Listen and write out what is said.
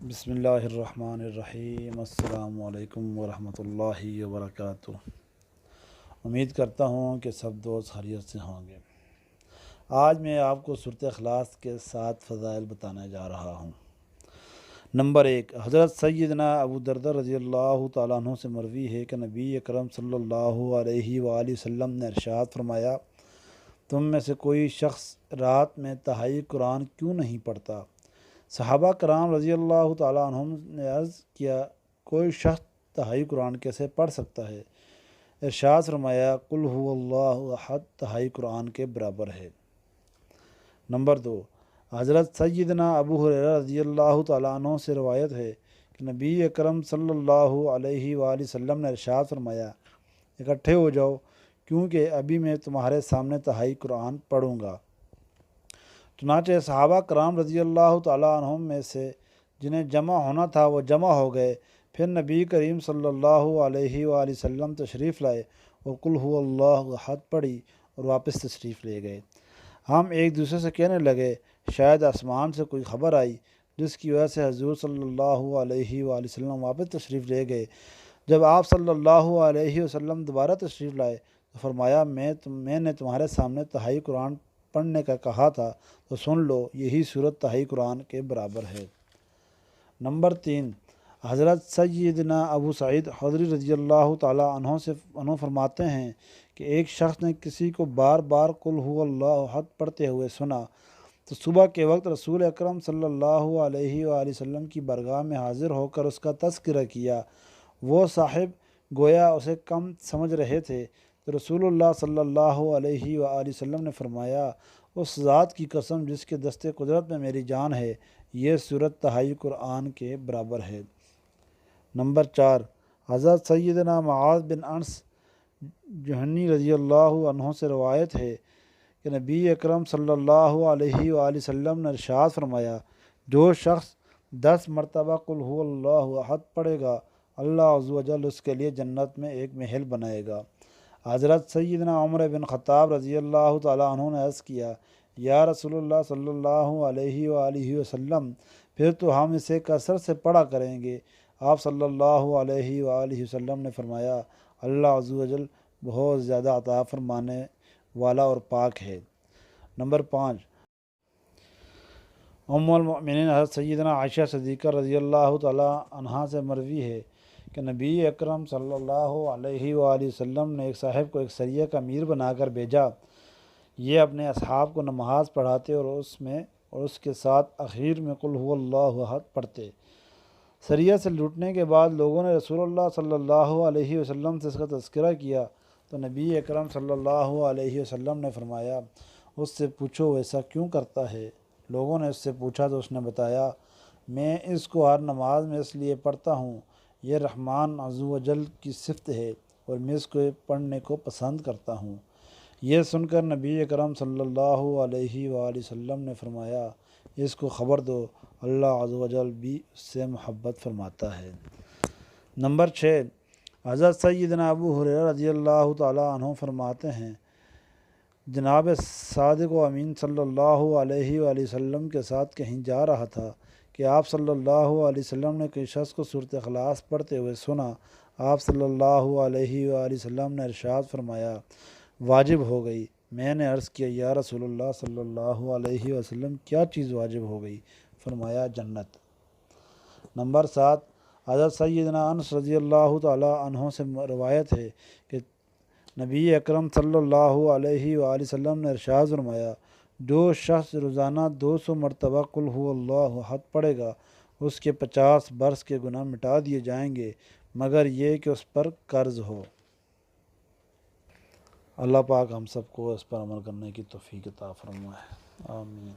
بسم اللہ الرحمن الرحیم۔ السلام علیکم ورحمۃ اللہ وبرکاتہ۔ امید کرتا ہوں کہ سب دوست خیریت سے ہوں گے۔ آج میں آپ کو سورۃ اخلاص کے 7 فضائل بتانے جا رہا ہوں۔ نمبر 1، حضرت سیدنا ابو دردہ رضی اللہ تعالیٰ عنہ سے مروی ہے کہ نبی اکرم صلی اللہ علیہ وآلہ وسلم نے ارشاد فرمایا، تم میں سے کوئی شخص رات میں تہائی قرآن کیوں نہیں پڑھتا؟ صحابہ کرام رضی اللہ تعالیٰ عنہم نے عرض کیا، کوئی شخص تہائی قرآن کیسے پڑھ سکتا ہے؟ ارشاد فرمایا، قل هو اللہ احد تہائی قرآن کے برابر ہے۔ نمبر 2، حضرت سیدنا ابو ہریرہ رضی اللہ تعالیٰ عنہ سے روایت ہے کہ نبی اکرم صلی اللہ علیہ وآلہ وسلم نے ارشاد فرمایا، اکٹھے ہو جاؤ کیونکہ ابھی میں تمہارے سامنے تہائی قرآن پڑھوں گا۔ چنانچہ صحابہ کرام رضی اللہ تعالیٰ عنہم میں سے جنہیں جمع ہونا تھا وہ جمع ہو گئے۔ پھر نبی کریم صلی اللہ علیہ وآلہ وسلم تشریف لائے اور قل هو اللہ احد پڑھی اور واپس تشریف لے گئے۔ ہم ایک دوسرے سے کہنے لگے، شاید آسمان سے کوئی خبر آئی جس کی وجہ سے حضور صلی اللہ علیہ وآلہ وسلم واپس تشریف لے گئے۔ جب آپ صلی اللہ علیہ وسلم دوبارہ تشریف لائے تو فرمایا، میں نے تمہارے سامنے تہائی قرآن پڑھنے کا کہا تھا تو سن لو، یہی صورت تہائی قرآن کے برابر ہے۔ نمبر 3، حضرت سیدنا ابو سعید خدری رضی اللہ تعالیٰ عنہ فرماتے ہیں کہ ایک شخص نے کسی کو بار بار قل هو اللہ احد پڑھتے ہوئے سنا تو صبح کے وقت رسول اکرم صلی اللہ علیہ وآلہ وسلم کی بارگاہ میں حاضر ہو کر اس کا تذکرہ کیا۔ وہ صاحب گویا اسے کم سمجھ رہے تھے تو رسول اللہ صلی اللہ علیہ وآلہ وسلم نے فرمایا، اس ذات کی قسم جس کے دست قدرت میں میری جان ہے، یہ صورت تہائی قرآن کے برابر ہے۔ نمبر 4، حضرت سیدنا معاذ بن انس جہنی رضی اللہ عنہ سے روایت ہے کہ نبی اکرم صلی اللہ علیہ وآلہ وسلم نے ارشاد فرمایا، جو شخص 10 مرتبہ قل هو اللہ احد پڑھے گا، اللہ عز و جل اس کے لیے جنت میں ایک محل بنائے گا۔ حضرت سیدنا عمر بن خطاب رضی اللہ تعالیٰ عنہ نے عرض کیا، یا رسول اللہ صلی اللہ علیہ وآلہ وسلم، پھر تو ہم اسے کثرت سے پڑھا کریں گے۔ آپ صلی اللہ علیہ وآلہ وسلم نے فرمایا، اللہ عز و جل بہت زیادہ عطا فرمانے والا اور پاک ہے۔ نمبر 5، ام المؤمنین حضرت سیدنا عائشہ صدیقہ رضی اللہ تعالیٰ عنہا سے مروی ہے کہ نبی اکرم صلی اللہ علیہ وآلہ وسلم نے ایک صاحب کو ایک سریہ کا امیر بنا کر بھیجا۔ یہ اپنے اصحاب کو نماز پڑھاتے اور اس کے ساتھ اخیر میں قل هو اللہ احد پڑھتے۔ سریہ سے لوٹنے کے بعد لوگوں نے رسول اللہ صلی اللہ علیہ وسلم سے اس کا تذکرہ کیا تو نبی اکرم صلی اللہ علیہ وسلم نے فرمایا، اس سے پوچھو ایسا کیوں کرتا ہے؟ لوگوں نے اس سے پوچھا تو اس نے بتایا، میں اس کو ہر نماز میں اس لیے پڑھتا ہوں، یہ رحمان عز و جل کی صفت ہے اور میں اس کو پڑھنے کو پسند کرتا ہوں۔ یہ سن کر نبی اکرم صلی اللہ علیہ وآلہ وسلم نے فرمایا، اس کو خبر دو، اللہ عز و جل بھی اس سے محبت فرماتا ہے۔ نمبر 6، حضرت سیدنا ابو ہریرہ رضی اللہ تعالیٰ عنہ فرماتے ہیں، جناب صادق و امین صلی اللہ علیہ وآلہ وسلم کے ساتھ کہیں جا رہا تھا کہ آپ صلی اللہ علیہ وسلم نے کسی شخص کو سورۃ اخلاص پڑھتے ہوئے سنا۔ آپ صلی اللہ علیہ وآلہ وسلم نے ارشاد فرمایا، واجب ہو گئی۔ میں نے عرض کیا، یا رسول اللہ صلی اللہ علیہ وسلم، کیا چیز واجب ہو گئی؟ فرمایا، جنت۔ نمبر 7، حضرت سیدنا انس رضی اللہ تعالیٰ عنہ سے روایت ہے کہ نبی اکرم صلی اللہ علیہ وآلہ وسلم نے ارشاد فرمایا، جو شخص روزانہ 200 مرتبہ قل هو اللہ احد پڑھے گا، اس کے 50 برس کے گناہ مٹا دیے جائیں گے مگر یہ کہ اس پر قرض ہو۔ اللہ پاک ہم سب کو اس پر عمل کرنے کی توفیق عطا فرمائے، آمین۔